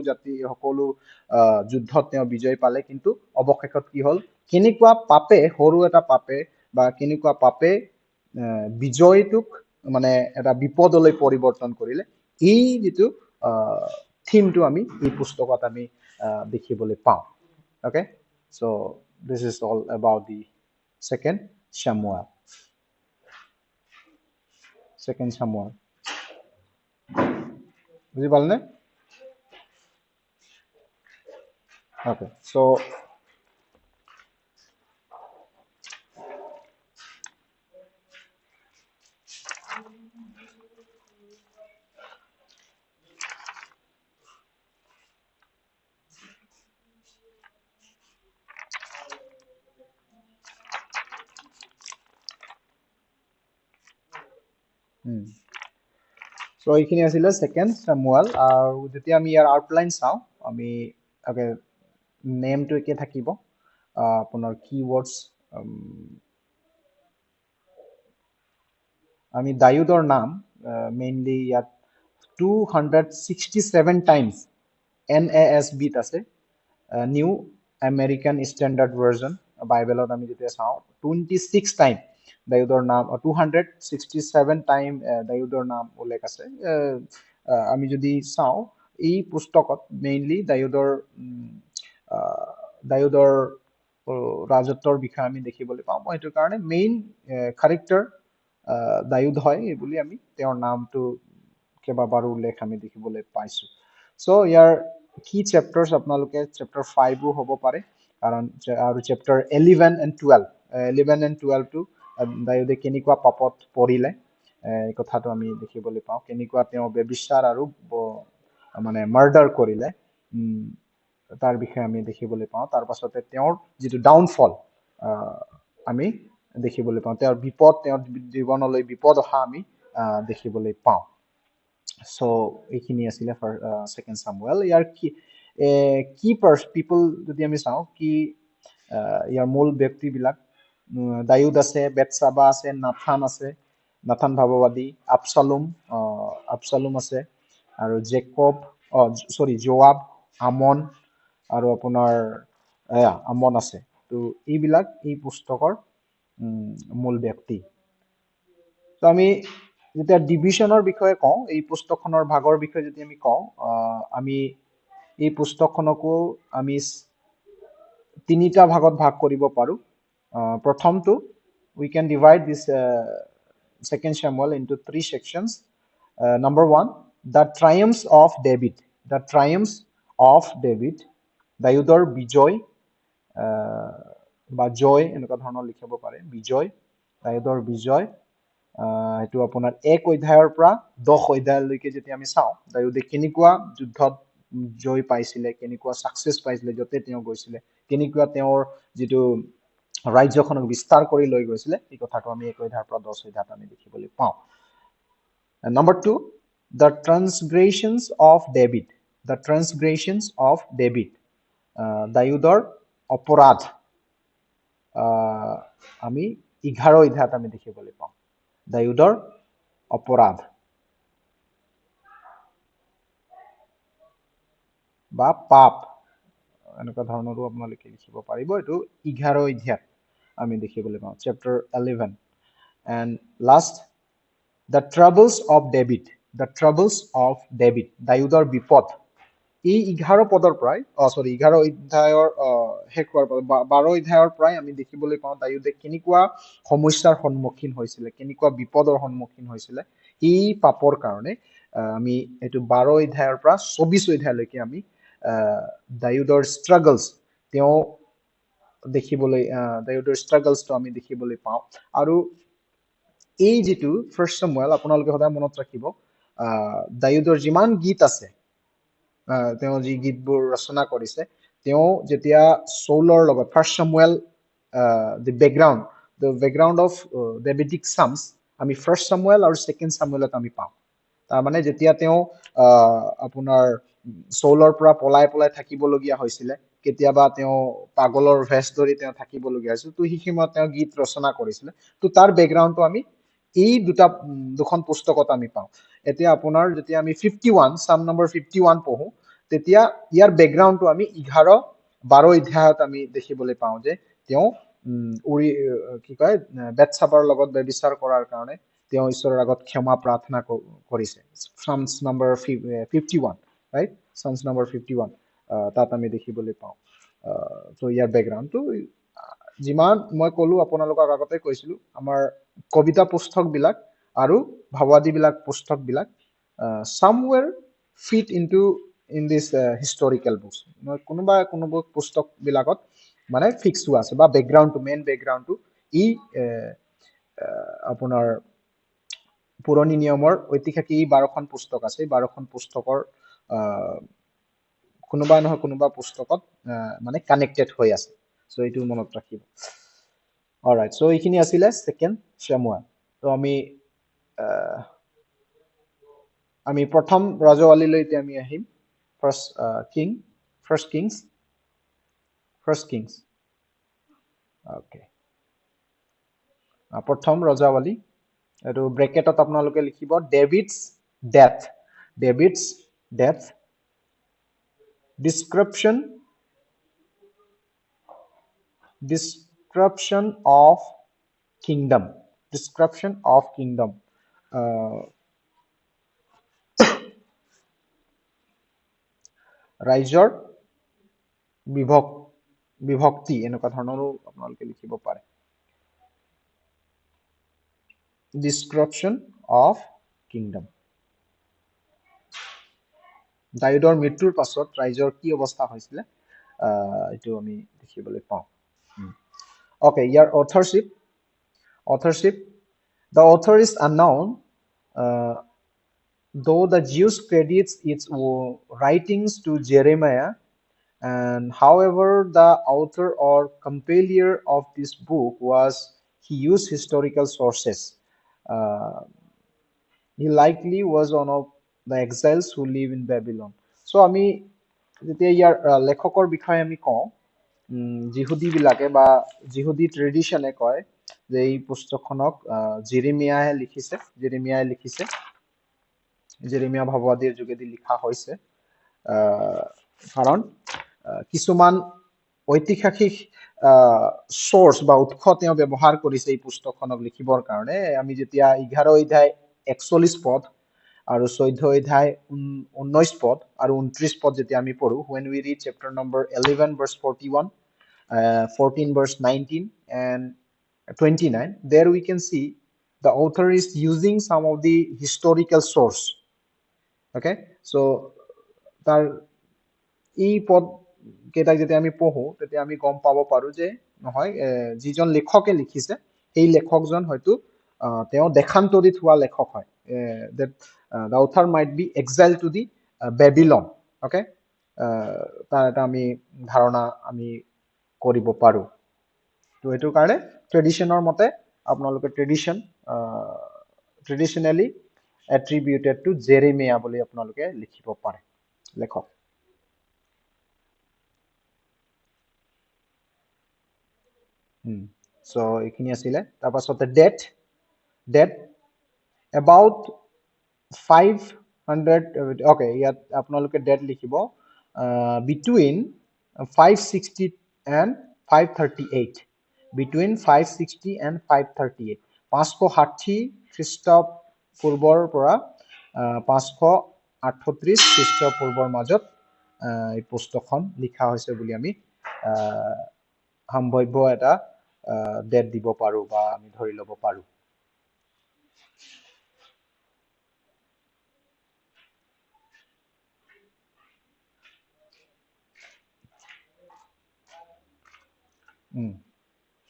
যুদ্ধত তেওঁ বিজয় পালে কিন্তু অৱশেষত কি হ'ল কেনেকুৱা পাপে সৰু এটা পাপে বা কেনেকুৱা পাপে বিজয়টোক মানে এটা বিপদলৈ পৰিৱৰ্তন কৰিলে এই যিটো থিমটো আমি এই পুস্তকত আমি দেখিবলৈ পাওঁ okay so this is all about the second Samuel বুজি পালনে okay so So এইখিনি আছিল সেকেন্ড স্যামুয়েল আৰু যেতিয়া আমি ইয়াৰ আউটলাইন চাওঁ আমি নেমটো একে থাকিব আপোনাৰ কিৱৰ্ডছ আমি দায়ুদৰ নাম মেইনলি ইয়াত 267 টাইমছ NASB ত আছে নিউ আমেৰিকান ষ্টেণ্ডাৰ্ড ভাৰ্জন বাইবেলত আমি যেতিয়া চাওঁ 26 টাইম দায়ুদৰ নাম 267 টাইম দায়ুদৰ নাম উল্লেখ আছে আমি যদি চাওঁ এই পুস্তকত মেইনলি দায়ুদৰ ৰাজত্বৰ বিষয়ে আমি দেখিবলৈ পাওঁ মই এইটো কাৰণে মেইন কেৰেক্টাৰ দায়ুদ হয় এই বুলি আমি তেওঁৰ নামটো কেইবাবাৰো উল্লেখ আমি দেখিবলৈ পাইছো সো ইয়াৰ কি চেপ্টাৰ্স আপোনালোকে চেপ্টাৰ 5 হ'ব পাৰে কাৰণ আৰু চেপ্টাৰ 11 and 12 11 and 12 টো দায়ুদে কেনেকুৱা পাপত পৰিলে এই কথাটো আমি দেখিবলৈ পাওঁ কেনেকুৱা তেওঁ বেবিচাৰ আৰু মানে মাৰ্ডাৰ কৰিলে তাৰ বিষয়ে আমি দেখিবলৈ পাওঁ তাৰ পাছতে তেওঁৰ যেটো ডাউনফল আমি দেখিবলৈ পাওঁ তেওঁৰ বিপদ তেওঁৰ জীৱনলৈ বিপদ অহা আমি দেখিবলৈ পাওঁ সো এইখিনি আছিল ফৰ সেকেন্ড সামুৱেল ইয়াৰ কি পিপল যদি আমি চাওঁ কি ইয়াৰ মূল ব্যক্তি বিলাক দায়ুদ আছে বেতসাবা আছে নাথান ভাৱবাদী আবছালোম আছে আৰু জেকব জোৱাব আমন আৰু আপোনাৰ আমন আছে তো এইবিলাক এই পুস্তকৰ মূল ব্যক্তি তো আমি যেতিয়া ডিভিশনৰ বিষয়ে কওঁ এই পুস্তকখনৰ ভাগৰ বিষয়ে যদি আমি কওঁ আমি এই পুস্তকখনকো আমি তিনিটা ভাগত ভাগ কৰিব পাৰো প্ৰথমটো we can divide this second Samuel into 3 sections number 1 the triumphs of David দায়ুদৰ বিজয় বা জয় এনেকুৱা ধৰণৰ লিখিব পাৰে বিজয় দায়ুদৰ বিজয় এটো আপোনাৰ 1 অধ্যায়ৰ পৰা 10 অধ্যায়লৈকে যেতিয়া আমি চাওঁ দায়ুদে কেনেকুৱা যুদ্ধত জয় পাইছিলে কেনেকুৱা সাকসেস পাইছিলে যতে তেওঁ গৈছিলে কেনেকুৱা তেওঁৰ যেটো ৰাজ্যখনক বিস্তাৰ কৰি লৈ গৈছিলে এই কথাটো আমি 1 অধ্যায়ৰ পৰা 10 অধ্যায়ত আমি দেখিবলৈ পাওঁ number 2 the transgressions of David দায়ুদৰ অপৰাধ আমি 11 অধ্যায়ত আমি দেখিবলৈ পাওঁ দায়ুদৰ অপৰাধ বা পাপ এনেকুৱা ধৰণৰো আপোনালোকে লিখিব পাৰিব এটো 11 অধ্যায়ত আমি দেখিবলৈ পাওঁ chapter 11 and last the troubles of David দায়ুদৰ বিপদ এই 11 পদৰ পৰাই 11 অধ্যায়ৰ শেষ হোৱাৰ 12 অধ্যায়ৰ পৰাই আমি দেখিবলৈ পাওঁ দায়ুদে কেনেকুৱা সমস্যাৰ সন্মুখীন হৈছিলে কেনেকুৱা বিপদৰ সন্মুখীন হৈছিলে এই পাপৰ কাৰণে আমি এটো 12 অধ্যায়ৰ পৰা 24 অধ্যায়লৈকে আমি দায়ুদৰ ষ্ট্ৰাগলস তেওঁ দেখিবলৈ দায়ুদৰ ষ্ট্ৰাগলসটো আমি দেখিবলৈ পাওঁ আৰু এই যেটো ফাৰ্স্ট সামুৱেল আপোনালোকে সদায় মনত ৰাখিব দায়ুদৰ যিমান গীত আছে তেওঁ যি গীতবোৰ ৰচনা কৰিছে তেওঁ যেতিয়া সৌলৰ লগত first Samuel the background of Davidic psalms আমি ফাৰ্স্ট সামুৱেল আৰু সেকেন্ড সামুৱেলত আমি পাওঁ তাৰ মানে যেতিয়া তেওঁ আপোনাৰ সৌলৰ পৰা পলাই থাকিবলগীয়া হৈছিলে কেতিয়াবা তেওঁ পাগলৰ ভেছ ধৰি তেওঁ থাকিবলগীয়া হৈছিল তো হিকিমত তেওঁ গীত ৰচনা কৰিছিল তো তাৰ ব্যাকগ্ৰাউণ্ডটো আমি এই দুখন পুস্তকত আমি পাওঁ এতিয়া আপোনাৰ যেতিয়া আমি 51 সাম নম্বৰ 51 পঢ়ো তেতিয়া ইয়াৰ ব্যাকগ্ৰাউণ্ডটো আমি 11 12 অধ্যায়ত আমি দেখিবলৈ পাওঁ যে তেওঁ কি কয় বেতসাবাৰ লগত ব্যভিচাৰ কৰাৰ কাৰণে তেওঁ ঈশ্বৰৰ আগত ক্ষমা প্ৰাৰ্থনা কৰিছে Psalms number 51 right Psalms number 51 তাত আমি দেখিবলৈ পাওঁ তো ইয়াৰ ব্যাকগ্ৰাউণ্ডটো যিমান মই কলো আপোনালোকক আগতে কৈছিলো আমাৰ কবিতা পুস্তক বিলাক আৰু ভাৱবাদী বিলাক পুস্তক বিলাক somewhere fit in this historical books কোনোবা পুস্তক বিলাকত মানে ফিক্স হোৱা আছে বা ব্যাকগ্ৰাউণ্ডটো মেইন ব্যাকগ্ৰাউণ্ডটো ই আপোনাৰ পুৰণি নিয়মৰ ঐতিহাসিক 12খন পুস্তক আছে 12খন পুস্তকৰ কোনোবা নহয় কোনোবা পুস্তকত মানে কানেক্টেড হৈ আছে সো এইটো মনত ৰাখিব অলৰাইট সো এইখিনি আছিল সেকেন্ড সামুৱেল তো আমি প্ৰথম ৰাজৱালীলৈতে আমি আহিম ফাৰ্স্ট কিংছ ওকে প্ৰথম ৰাজৱালী এটো ব্ৰেকেটত আপোনালোকে লিখিব ডেভিডছ ডেথ description of kingdom ৰাইজৰ বিভক্তি এনেকুৱা ধৰণৰো আপোনালোকে লিখিব পাৰে description of kingdom দায়ুদৰ মৃত্যুৰ পাছত ৰাইজৰ কি অৱস্থা হৈছিলে এইটো আমি দেখিবলৈ পাওঁ okay year authorship the author is unknown uh, though the Jews credits its writings to Jeremiah and however the author or compiler of this book was he used historical sources uh, he likely was one of the exiles who live in Babylon so আমি যেতিয়া ইয়াৰ লেখকৰ বিষয়ে আমি কওঁ যিহুদী বিলাকে বা যিহুদী ট্ৰেডিশনে কয় যে এই পুস্তকখনক জেৰেমিয়াহে লিখিছে জেৰেমিয়া ভগৱাদীৰ যোগেদি লিখা হৈছে কাৰণ কিছুমান ঐতিহাসিক সোৰ্স বা উৎস তেওঁ ব্যৱহাৰ কৰিছে এই পুস্তকখনক লিখিবৰ কাৰণে আমি যেতিয়া 11 অধ্যায় 41 পদ আৰু 14 অধ্যায় 19 পদ আৰু 29 পদ যেতিয়া আমি পঢ়ো when we read chapter number 11 verse 41 14 verse 19 and 29 there we can see the author is using some of the historical source okay so তাৰ এই পদ কেইটা যেতিয়া আমি পঢ়ো তেতিয়া আমি গম পাব পাৰো যে নহয় যিজন লেখকে লিখিছে এই লেখকজন হয়তো তেওঁ দেখান্তৰিত হোৱা লেখক হয় that the author might be exiled to the Babylon okay তাৰ এটা আমি ধাৰণা আমি কৰিব পাৰো তো এটো কাৰণে ট্ৰেডিশনৰ মতে আপোনালোকে traditionally attributed to Jeremiah বুলি আপোনালোকে লিখিব পাৰে লেখক so এইখিনি আছিলে তাৰ পাছতে death about 500 okay ইয়াত আপোনালোকে death লিখিব between 560 and 538 between 560 and 538 560 খ্ৰীষ্টপূৰ্বৰ পৰা 538 খ্ৰীষ্টপূৰ্বৰ মাজত এই পুস্তকখন লিখা হৈছে বুলি আমি সম্ভাৱ্য এটা ডেট দিব পাৰো বা আমি ধৰি ল'ব পাৰো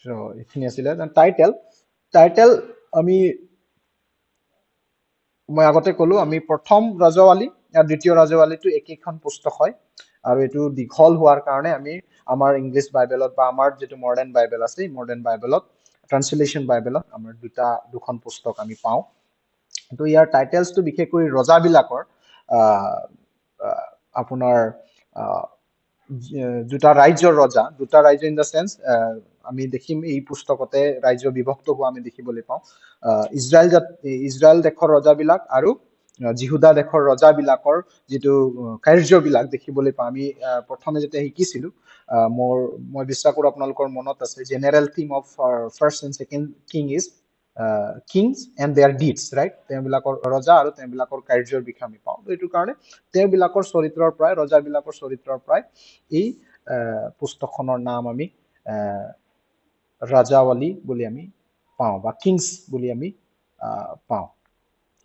so এইখিনি আছিল টাইটেল আমি মই আগতে কলো আমি প্ৰথম ৰাজৱালী আৰু দ্বিতীয় ৰাজৱালীটো একেখন পুস্তক হয় আৰু এটো দীঘল হোৱাৰ কাৰণে আমি আমাৰ ইংলিশ বাইবেলত বা আমাৰ যেটো মডাৰ্ন বাইবেল আছে মডাৰ্ন বাইবেলত ট্ৰান্সলেশন বাইবেলত আমাৰ দুখন পুস্তক আমি পাওঁ তো ইয়াৰ টাইটেলছটো বিশেষকৈ ৰজাবিলাকৰ আপোনাৰ দুটা ৰাজ্যৰ ৰজা ইন দা সেন্স আমি দেখিম এই পুস্তকতে ৰাজ্য বিভক্ত হোৱা আমি দেখিবলৈ পাওঁ ইজৰাইল দেশৰ ৰজাবিলাক আৰু জিহুদা দেশৰ ৰজাবিলাকৰ যেটো কাৰ্যবিলাক দেখিবলৈ পাওঁ আমি প্ৰথমে যেতিয়া শিকিছিলো মই বিশ্বাস কৰো আপোনালোকৰ মনত আছে general theme of first and second king is kings and their deeds right তেওঁবিলাকৰ ৰজা আৰু তেওঁবিলাকৰ কাৰ্যৰ বিষয়ে আমি পাওঁ এইটো কাৰণে তেওঁবিলাকৰ চৰিত্ৰৰ প্ৰায় ৰজাবিলাকৰ চৰিত্ৰৰ প্ৰায় এই পুস্তকখনৰ নাম আমি ৰাজাৱালী বুলি আমি পাওঁ বা কিংছ বুলি আমি পাওঁ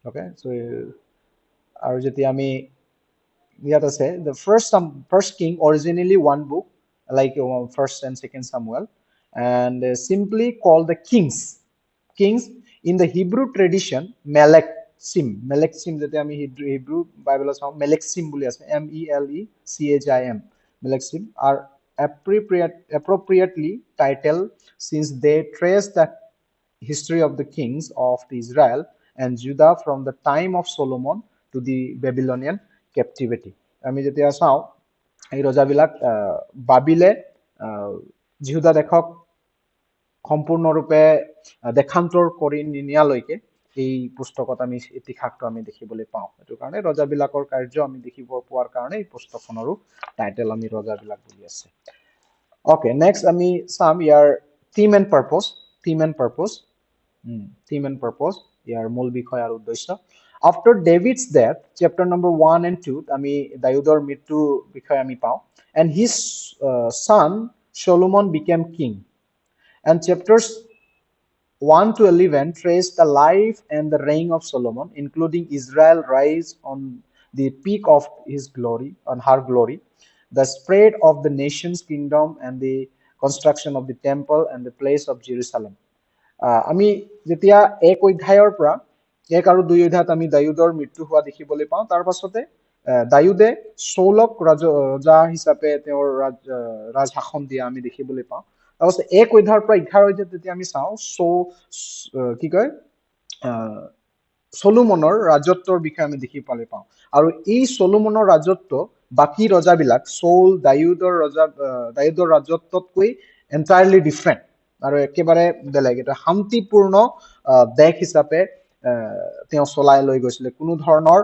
ওকে সো আৰু যেতিয়া আমি ইয়াত আছে the first king originally one book like first and second Samuel and simply called the kings in the Hebrew tradition Melechim jete ami Hebrew Bible as Melechim boli ase Melechim Melechim are appropriately titled since they trace the history of the kings of the Israel and Judah from the time of Solomon to the Babylonian captivity ami jetia sao ei rojabilak Babile Judah dekhok সম্পূৰ্ণৰূপে দেখান্তৰ কৰি নিনিয়ালৈকে এই পুস্তকত আমি ইতিহাসটো আমি দেখিবলৈ পাওঁ এটো কাৰণে ৰজাবিলাকৰ কাৰ্য আমি দেখিব পোৱাৰ কাৰণে এই পুস্তকখনৰো টাইটেল আমি ৰজাবিলাক বুলি আছে ওকে নেক্সট আমি চাম ইয়াৰ থিম এণ্ড পাৰপজ ইয়াৰ মূল বিষয় আৰু উদ্দেশ্য after David's death chapter number 1 and 2 আমি দাউদৰ মৃত্যু বিষয় আমি পাওঁ and his son Solomon became king and chapters 1 to 11 trace the life and the reign of Solomon, including Israel's rise on the peak of his glory, on her glory, the spread of the nation's kingdom, and the construction of the temple and the place of Jerusalem. আমি যেতিয়া 1 অধ্যায়ৰ পৰা 1 আৰু 2 অধ্যায়ত আমি দায়ুদৰ মৃত্যু হোৱা দেখিবলৈ পাওঁ। তাৰ পাছতে দায়ুদে চৌলক ৰজা হিচাপে তেওঁৰ ৰাজশাসন দিয়া আমি দেখিবলৈ পাওঁ। তাৰপাছত 1 অধ্যায়ৰ পৰা 11 অধ্যায়ত যেতিয়া আমি চাওঁ কি কয় চলোমনৰ ৰাজত্বৰ বিষয়ে আমি দেখিবলৈ পাওঁ। আৰু এই চলোমনৰ ৰাজত্ব বাকী ৰজাবিলাক চৌল দায়ুদৰ ৰাজত্বতকৈ এন্টায়াৰলি ডিফাৰেণ্ট আৰু একেবাৰে বেলেগ। এটা শান্তিপূৰ্ণ দেশ হিচাপে তেওঁ চলাই লৈ গৈছিলে। কোনো ধৰণৰ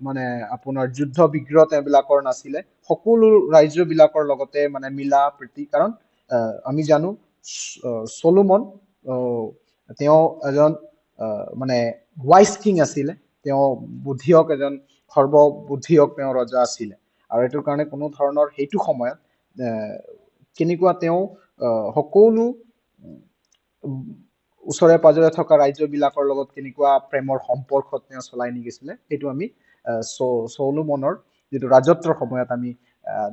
মানে আপোনাৰ যুদ্ধ বিগ্ৰহ তেওঁবিলাকৰ নাছিলে। সকলো ৰাজ্যবিলাকৰ লগতে মানে মিলা প্ৰীতি। কাৰণ আমি জানো চলোমন তেওঁ এজন মানে ৱাইজ কিং আছিলে। তেওঁ বুদ্ধিয়ক এজন সৰ্ববুদ্ধিয়ক তেওঁ ৰজা আছিলে। আৰু এইটোৰ কাৰণে কোনো ধৰণৰ সেইটো সময়ত কেনেকুৱা তেওঁ সকলো ওচৰে পাজৰে থকা ৰাজ্যবিলাকৰ লগত কেনেকুৱা প্ৰেমৰ সম্পৰ্কত তেওঁ চলাই নি গৈছিলে, সেইটো আমি চলোমনৰ যিটো ৰাজত্বৰ সময়ত আমি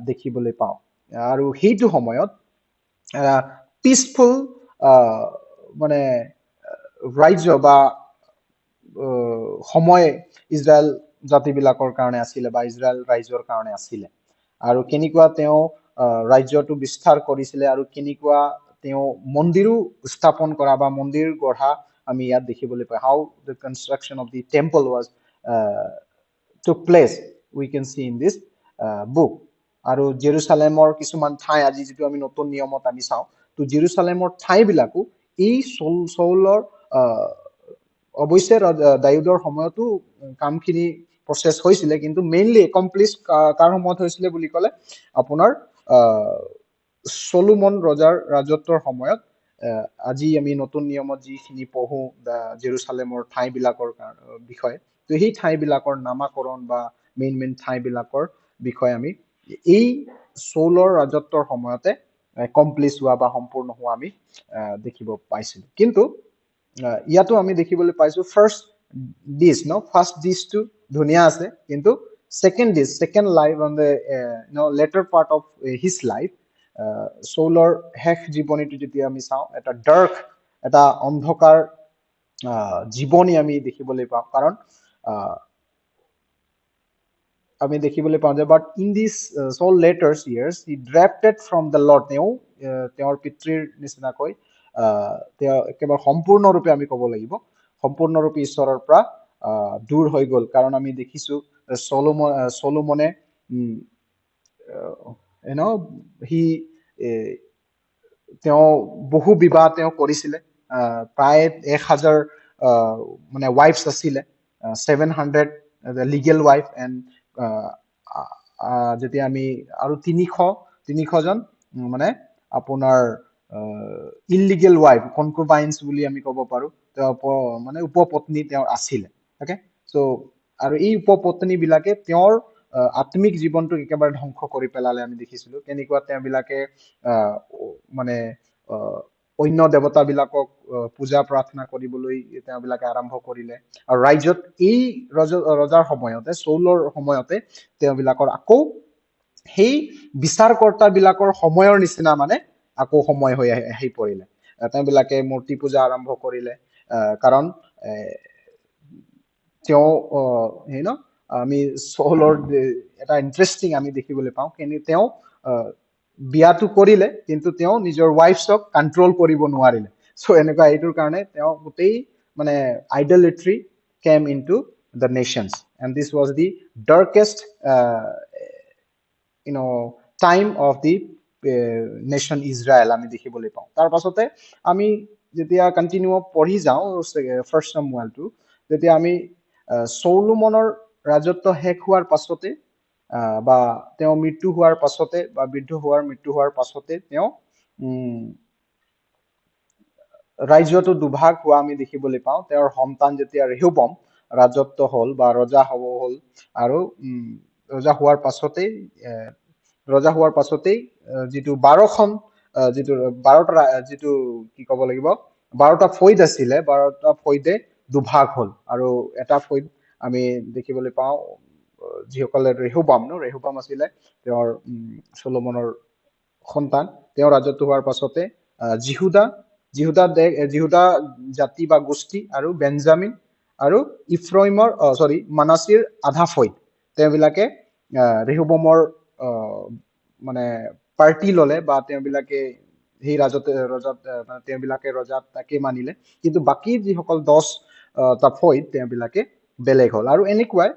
দেখিবলৈ পাওঁ। আৰু সেইটো সময়ত পিচফুল মানে ৰাজ্য বা সময় ইজৰাইল জাতিবিলাকৰ কাৰণে আছিলে বা ইজৰাইল ৰাইজৰ কাৰণে আছিলে। আৰু কেনেকুৱা তেওঁ ৰাজ্যটো বিস্তাৰ কৰিছিলে আৰু কেনেকুৱা তেওঁ মন্দিৰো স্থাপন কৰা বা মন্দিৰ গঢ়া আমি ইয়াত দেখিবলৈ পাওঁ। How the construction of the temple was took place we can see in this book. আৰু জেৰুচালেমৰ কিছুমান ঠাই আজি যিটো আমি নতুন নিয়মত আমি চাওঁ, তো জেৰুচালেমৰ ঠাইবিলাকো এই চৌলৰ অৱশ্যে দায়ুদৰ সময়তো কামখিনি প্ৰচেছ হৈছিলে, কিন্তু মেইনলি একমপ্লিছ কাৰ সময়ত হৈছিলে বুলি ক'লে আপোনাৰ চলোমন ৰজাৰ ৰাজত্বৰ সময়ত। আজি আমি নতুন নিয়মত যিখিনি পঢ়ো জেৰুচালেমৰ ঠাইবিলাকৰ বিষয়ে, তো সেই ঠাইবিলাকৰ নামাকৰণ বা মেইন ঠাইবিলাকৰ বিষয়ে আমি এই চৌলৰ ৰাজত্বৰ সময়তে কমপ্লিছ হোৱা বা সম্পূৰ্ণ হোৱা আমি দেখিব পাইছিলো। কিন্তু ইয়াতো আমি দেখিবলৈ পাইছো ফাৰ্ষ্ট ডিছটো ধুনীয়া আছে, কিন্তু second life on the latter part of his life, চৌলৰ শেষ জীৱনীটো যেতিয়া আমি চাওঁ, এটা ডাৰ্ক, এটা অন্ধকাৰ জীৱনী আমি দেখিবলৈ পাওঁ। কাৰণ আমি দেখিবলৈ পাওঁ যে but in this Saul latter years he drafted from the lord, তেওঁৰ পিতৃৰ নিচিনাকৈ তেওঁ একেবাৰে সম্পূৰ্ণৰূপে আমি ক'ব লাগিব সম্পূৰ্ণৰূপে ঈশ্বৰৰ পৰা দূৰ হৈ গ'ল। কাৰণ আমি দেখিছো চলোমনে তেওঁ বহু বিবাহ তেওঁ কৰিছিলে। প্ৰায় 1000 মানে ৱাইফছ আছিলে, 700 লিগেল ৱাইফ, এণ্ড যেতিয়া আমি আৰু 300জন মানে আপোনাৰ ইললিগেল ৱাইফ, কনকুবাইন্স বুলি আমি ক'ব পাৰো, মানে উপপত্নী তেওঁৰ আছিলে। অ'কে, চ' আৰু এই উপপত্নী বিলাকে তেওঁৰ আত্মিক জীৱনটোক একেবাৰে ধ্বংস কৰি পেলালে। আমি দেখিছিলো কেনেকুৱা তেওঁবিলাকে মানে অন্য দেৱতাবিলাকক পূজা প্ৰাৰ্থনা কৰিবলৈ তেওঁবিলাকে আৰম্ভ কৰিলে। আৰু ৰাজ্যত এই ৰজাৰ সময়তে, চৌলৰ সময়তে তেওঁবিলাকৰ আকৌ সেই বিচাৰকৰ্তা বিলাকৰ সময়ৰ নিচিনা মানে আকৌ সময় হৈ আহি পৰিলে। তেওঁবিলাকে মূৰ্তি পূজা আৰম্ভ কৰিলে। কাৰণ তেওঁ আমি চৌলৰ এটা ইণ্টাৰেষ্টিং আমি দেখিবলৈ পাওঁ, তেওঁ বিয়াটো কৰিলে, কিন্তু তেওঁ নিজৰ ৱাইফছক কণ্ট্ৰল কৰিব নোৱাৰিলে। চ' এনেকুৱা এইটোৰ কাৰণে তেওঁ গোটেই মানে idolatry came in to the nations, and this was the darkest time of the nation Israel আমি দেখিবলৈ পাওঁ। তাৰ পাছতে আমি যেতিয়া কণ্টিনিউ পঢ়ি যাওঁ ফাৰ্ষ্ট চামুৱেলটো, তেতিয়া আমি চলোমনৰ ৰাজত্ব শেষ হোৱাৰ পাছতে বা তেওঁ মৃত্যু হোৱাৰ পাছতে বা মৃত্যু হোৱাৰ পাছতে তেওঁ ৰাজ্যটো দুভাগ হোৱা আমি দেখিবলৈ পাওঁ। তেওঁৰ সন্তান যেতিয়া ৰেহবম ৰাজত্ব হ'ল বা ৰজা হ'ল, আৰু ৰজা হোৱাৰ পাছতেই যিটো 12খন যিটো কি ক'ব লাগিব 12টা ফৈদ আছিলে, 12টা ফৈদে দুভাগ হ'ল। আৰু এটা ফৈদ আমি দেখিবলৈ পাওঁ যিসকলে ৰেহুবাম আছিলে তেওঁৰ চলোমনৰ সন্তান তেওঁ ৰাজত্ব হোৱাৰ পাছতে জিহুদা জাতি বা গোষ্ঠী আৰু বেঞ্জামিন আৰু ইফ্ৰাইমৰ মানাছীৰ আধা ফৈদ তেওঁবিলাকে ৰেহুবামৰ মানে পাৰ্টি ললে বা তেওঁবিলাকে সেই তেওঁবিলাকে ৰজাত তাকে মানিলে কিন্তু বাকী যিসকল 10টা ফৈদ তেওঁবিলাকে বেলেগ হ'ল আৰু এনেকুৱাই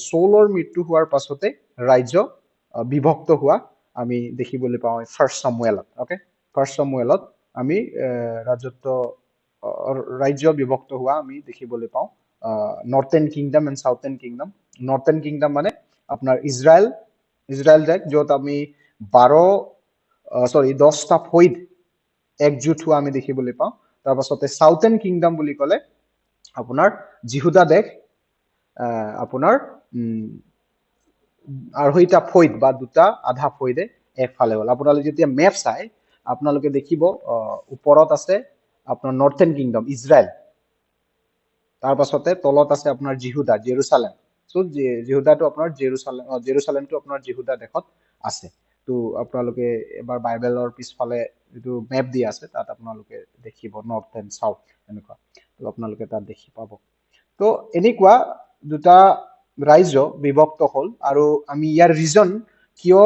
চৌলৰ মৃত্যু হোৱাৰ পাছতে ৰাজ্য বিভক্ত হোৱা আমি দেখিবলৈ পাওঁ ফাৰ্ষ্ট সামুৱেলত ওকে ফাৰ্ষ্ট সামুৱেলত আমি ৰাজ্য বিভক্ত হোৱা আমি দেখিবলৈ পাওঁ নৰ্থেন কিংডম এণ্ড সাউথেন কিংডম নৰ্থেন কিংডম মানে আপোনাৰ ইজৰাইল দেশ য'ত আমি 10টা ফৈদ একজুট হোৱা আমি দেখিবলৈ পাওঁ তাৰ পাছতে সাউথেন কিংডম বুলি ক'লে আপোনাৰ জিহুদা দেশ আপোনাৰ 2টা ফৈদ বা 2টা আধা ফৈদে একফালে হ'ল আপোনালোকে যেতিয়া মেপ চাই আপোনালোকে দেখিব ওপৰত আছে আপোনাৰ নৰ্থেন কিংডম ইজৰাইল তাৰ পাছতে তলত আছে আপোনাৰ জিহুদা জেৰুসালেম সো জিহুদাটো আপোনাৰ জেৰুসালেমটো আপোনাৰ জিহুদা দেশত আছে তো আপোনালোকে এবাৰ বাইবেলৰ পিছফালে যেটো মেপ দি আছে তাত আপোনালোকে দেখিব নৰ্থ এণ্ড সাউথ এনেকুৱা তো আপোনালোকে তাত দেখি পাব তো এনেকুৱা দুটা ৰাজ্য বিভক্ত হ'ল আৰু আমি ইয়াৰ ৰিজন কিয়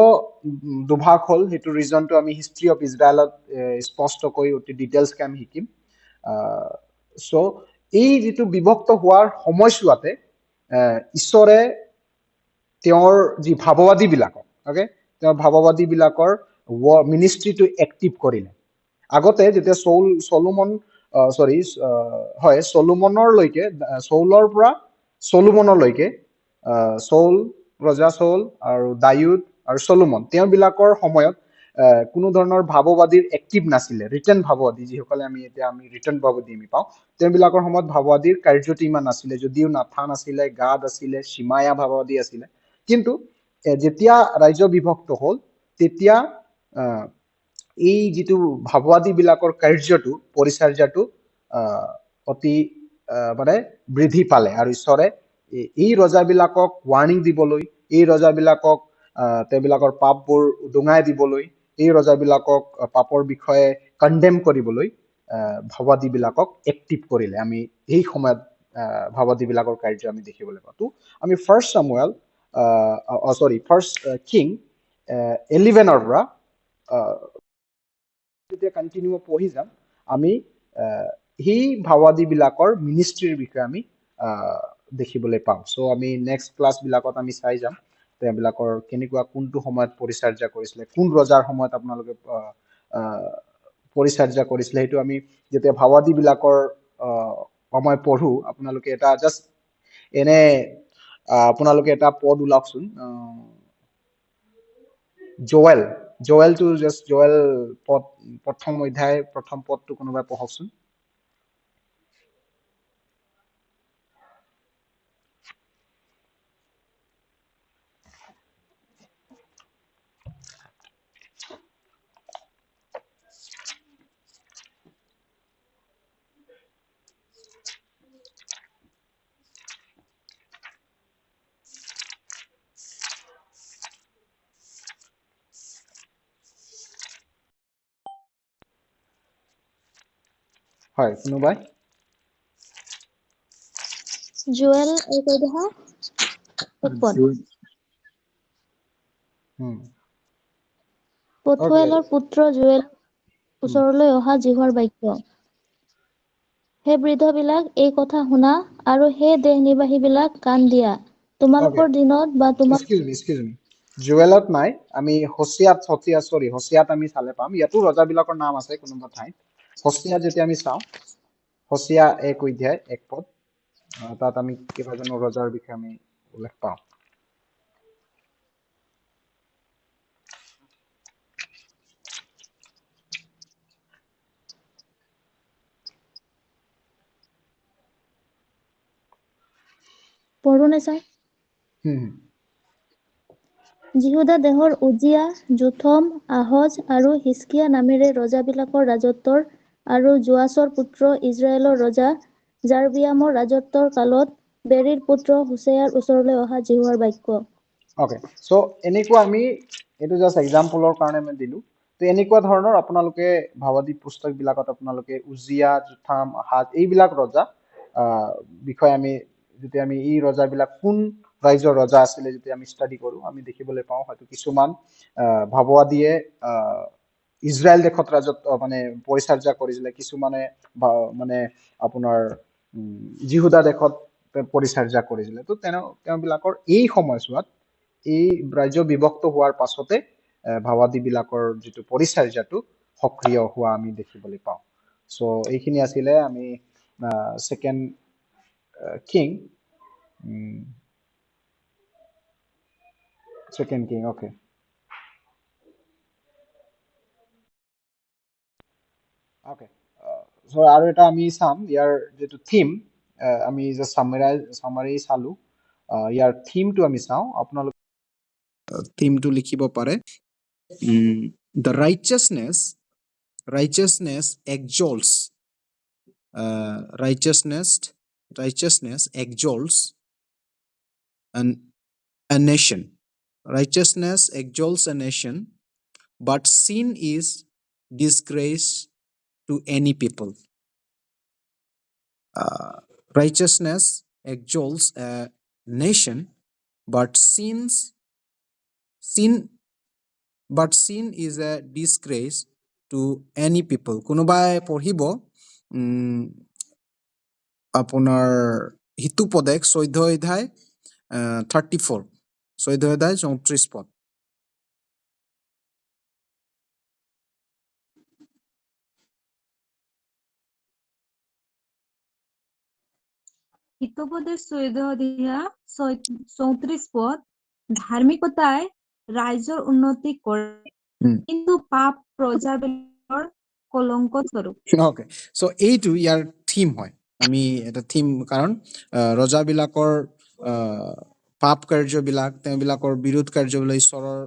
দুভাগ হ'ল হেতু ৰিজনটো আমি হিষ্ট্ৰী অফ ইজৰাইলত স্পষ্টকৈ অতি ডিটেইলছকৈ আমি শিকিম সো এই যেটো বিভক্ত হোৱাৰ সময়ছোৱাতে ঈশ্বৰে তেওঁৰ যি ভাৱবাদী বিলাকক ওকে তেওঁৰ ভাৱবাদী বিলাকৰ মিনিষ্ট্ৰিটো এক্টিভ কৰিলে আগতে যেতিয়া চলোমনৰলৈকে চৌলৰ পৰা চলোমনলৈকে ৰজা চৌল আৰু দায়ুদ আৰু চলোমন তেওঁবিলাকৰ সময়ত কোনো ধৰণৰ ভাৱবাদীৰ এক্টিভ নাছিলে ৰিটেন ভাৱবাদী যিসকলে আমি ৰিটেন ভাৱবাদী আমি পাওঁ তেওঁবিলাকৰ সময়ত ভাৱবাদীৰ কাৰ্যটো ইমান নাছিলে যদিও নাথান আছিলে গাদ আছিলে সিমায়া ভাৱবাদী আছিলে কিন্তু যেতিয়া ৰাজ্য বিভক্ত হ'ল তেতিয়া এই যেটো ভাৱবাদী বিলাকৰ কাৰ্যটো পৰিচৰ্যাটো অতি মানে বৃদ্ধি পালে আৰু ঈশ্বৰে এই ৰজাবিলাকক ৱাৰ্নিং দিবলৈ এই ৰজাবিলাকক তেওঁবিলাকৰ পাপবোৰ উদঙাই দিবলৈ এই ৰজাবিলাকক পাপৰ বিষয়ে কন্ডেম কৰিবলৈ ভাৱবাদী বিলাকক এক্টিভ কৰিলে আমি এই সময়ত ভাৱবাদী বিলাকৰ কাৰ্য আমি দেখিবলৈ পাওঁ তো আমি ফাৰ্ষ্ট কিং 11ৰ পৰা যেতিয়া কন্টিনিউ পঢ়ি যাম আমি এই ভাৱবাদী বিলাকৰ মিনিষ্ট্ৰিৰ বিষয়ে আমি দেখিবলৈ পাম সো আমি নেক্সট ক্লাছ বিলাকত আমি চাই যাম তেওঁবিলাকৰ কেনেকুৱা কোনটো সময়ত পৰিচৰ্যা কৰিছিলে কোন ৰজাৰ সময়ত আপোনালোকে পৰিচৰ্যা কৰিছিলে হেতু আমি যেতিয়া ভাৱবাদী বিলাকৰ সময় পঢ়ো আপোনালোকে এটা জাস্ট এনে আপোনালোকে এটা পদ উলাওকচোন জোৱেলটো জাস্ট জোৱেল পদ প্ৰথম অধ্যায় প্ৰথম পদটো কোনোবাই পঢ়কচোন হয় কোনোবাই জুৱেল এক অধ্যায় এক পদ পথুৱেলৰ পুত্ৰ জুৱেল ওচৰলৈ অহা জিহুৱাৰ বাক্য হে বৃদ্ধবিলাক এই কথা শুনা আৰু হে দেশ নিবাসীবিলাক কাণ দিয়া তোমালোকৰ দিনত বা এক্সকিউজ মি জুৱেলত নাই আমি হোসিয়াত আমি চালে পাম ইয়াতো ৰজাবিলাকৰ নাম আছে কোনোবা ঠাইত হোসিয়াত যেতিয়া আমি চাওঁ হোসিয়া 1 অধ্যায় 1 পদ তাত আমি কেইবাজনো ৰজাৰ বিষয়ে আমি উল্লেখ পাওঁ পঢ়োনে ছাৰ জিহুদা দেশৰ উজিয়া জোথম আহজ আৰু হিস্কিয়া নামেৰে ৰজাবিলাকৰ ৰাজত্বৰ আৰু যোৱাছৰ পুত্ৰ ইজৰাইলৰ ৰজা জাৰবিয়ামৰ ৰাজত্বৰ কালত বেৰীৰ পুত্ৰ হুছেয়াৰ ওচৰলৈ অহা জিহুৱাৰ বাক্য। অ'কে, চ' এনেকুৱা আমি এইটো জাষ্ট এক্সাম্পলৰ কাৰণে আমি দিলোঁ। তো এনেকুৱা ধৰণৰ আপোনালোকে ভাৱাদী পুস্তকবিলাকত আপোনালোকে উজিয়া, জোথাম, আহাজ এইবিলাক ৰজা বিষয়ে আমি যেতিয়া আমি এই ৰজাবিলাক কোন ৰাজ্যৰ ৰজা আছিলে যেতিয়া আমি ষ্টাডি কৰোঁ, আমি দেখিবলৈ পাওঁ হয়তো কিছুমান ভাৱবাদীয়ে ইজৰাইল দেশত ৰাজত্ব মানে পৰিচৰ্যা কৰিছিলে, কিছুমানে মানে আপোনাৰ জিহুদা দেশত পৰিচৰ্যা কৰিছিলে। তো তেওঁবিলাকৰ এই সময়ছোৱাত এই ৰাজ্য বিভক্ত হোৱাৰ পাছতে ভাৱাদীবিলাকৰ যিটো পৰিচৰ্যাটো সক্ৰিয় হোৱা আমি দেখিবলৈ পাওঁ। চ' এইখিনি আছিলে আমি ছেকেণ্ড কিং অ'কে। অ'কে, চ' আৰু এটা আমি চাম ইয়াৰ যিটো থিম, আমি যে চামাৰি চালোঁ, ইয়াৰ থিমটো আমি চাওঁ। আপোনালোকে থিমটো লিখিব পাৰে, the ৰাইচাছনেছ exalts, righteousness exalts a nation. Righteousness exalts a nation, but sin is disgrace to any people. Righteousness exalts a nation, but sin is a disgrace to any people. কোনোবাই পঢ়িব আপোনাৰ হিতুপদেশ 14 অধ্যায় 34, 14 অধ্যায় 34 পদ। হিতোপদেশ 14 অধ্যায় 34 পদ, ধাৰ্মিকতাই ৰাজ্যৰ উন্নতি কৰে, কিন্তু পাপ প্ৰজাবিলাকৰ কলংক স্বৰূপ। অ'কে, চ' এইটো ইয়াৰ থিম হয়। আমি এটা থিম, কাৰণ ৰজাবিলাকৰ পাপ কাৰ্যবিলাক, তেওঁবিলাকৰ বিৰোধ কাৰ্যবিলাক, ঈশ্বৰৰ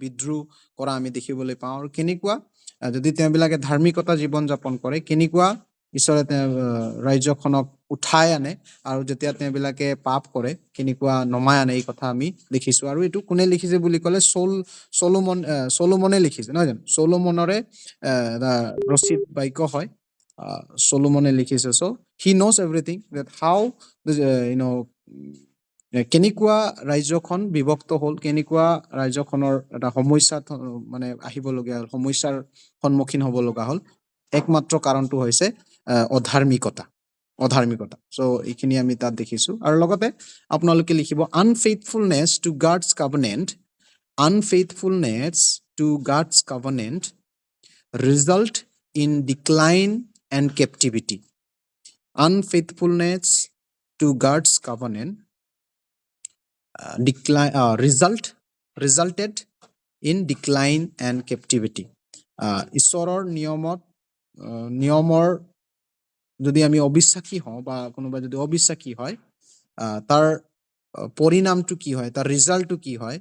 বিদ্ৰোহ কৰা আমি দেখিবলৈ পাওঁ। আৰু কেনেকুৱা যদি তেওঁবিলাকে ধাৰ্মিকতা জীৱন যাপন কৰে, কেনেকুৱা ঈশ্বৰে ৰাজ্যখনক উঠাই আনে, আৰু যেতিয়া তেওঁবিলাকে পাপ কৰে কেনেকুৱা নমাই আনে, এই কথা আমি দেখিছোঁ। আৰু এইটো কোনে লিখিছে বুলি ক'লে চলোমনে লিখিছে, নহয় জানো? চলোমনৰে ৰচিত বাক্য হয়, চলোমনে লিখিছে। চ' হি ন'জ এভৰিথিং দেট হাউ কেনেকুৱা ৰাজ্যখন বিভক্ত হ'ল, কেনেকুৱা ৰাজ্যখনৰ এটা সমস্যাত মানে আহিবলগীয়া হ'ল, সমস্যাৰ সন্মুখীন হ'ব লগা হ'ল। একমাত্ৰ কাৰণটো হৈছে অধাৰ্মিকতা। চ' এইখিনি আমি তাত দেখিছোঁ। আৰু লগতে আপোনালোকে লিখিব আনফেইথফুলনেছ two গাডছ কাভানেণ্ট result in decline and captivity. Unfaithfulness to God's covenant resulted in decline and captivity. ঈশ্বৰৰ নিয়মৰ যদি আমি অবিশ্বাসী হওঁ বা কোনোবা যদি অবিশ্বাসী হয়, তাৰ পৰিণামটো কি হয়, তাৰ ৰিজাল্টটো কি হয়?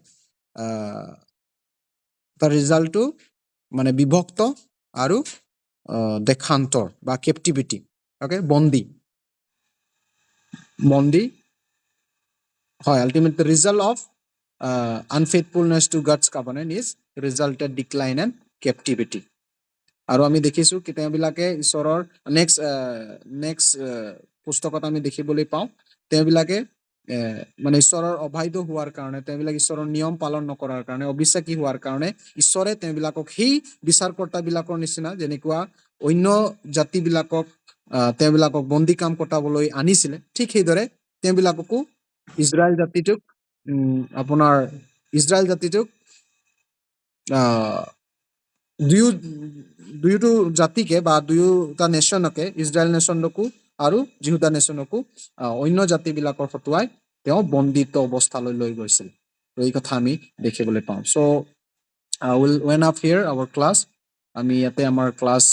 তাৰ ৰিজাল্টটো মানে বিভক্ত আৰু দেশান্তৰ বা কেপটিভিটি। অ'কে, বন্দী হয়। Ultimate result of unfaithfulness to God's covenant is resulted decline and captivity. আৰু আমি দেখিছোঁ তেওঁবিলাকে ঈশ্বৰৰ নেক্সট পুস্তকত আমি দেখিবলৈ পাওঁ, তেওঁবিলাকে মানে ঈশ্বৰৰ অবাধ্য হোৱাৰ কাৰণে, তেওঁবিলাক ঈশ্বৰৰ নিয়ম পালন নকৰাৰ কাৰণে, অবিশ্বাসী হোৱাৰ কাৰণে ঈশ্বৰে তেওঁবিলাকক সেই বিচাৰকৰ্তাবিলাকৰ নিচিনা, যেনেকুৱা অন্য জাতিবিলাকক তেওঁবিলাকক বন্দী কাম কটাবলৈ আনিছিলে, ঠিক সেইদৰে তেওঁবিলাককো ইজৰাইল জাতিটোক দুয়োটো জাতিকে বা দুয়োটা নেশ্যনকে, ইজৰাইল নেশ্যনকো আৰু জিহুদা নেশ্যনকো অন্য জাতিবিলাকৰ হতুৱাই তেওঁ বন্দিত্ব অৱস্থালৈ লৈ গৈছিল। এই কথা আমি দেখিবলৈ পাওঁ। চ' উইল ৱেন আপ হিয়াৰ আৱাৰ ক্লাছ। আমি ইয়াতে আমাৰ ক্লাছ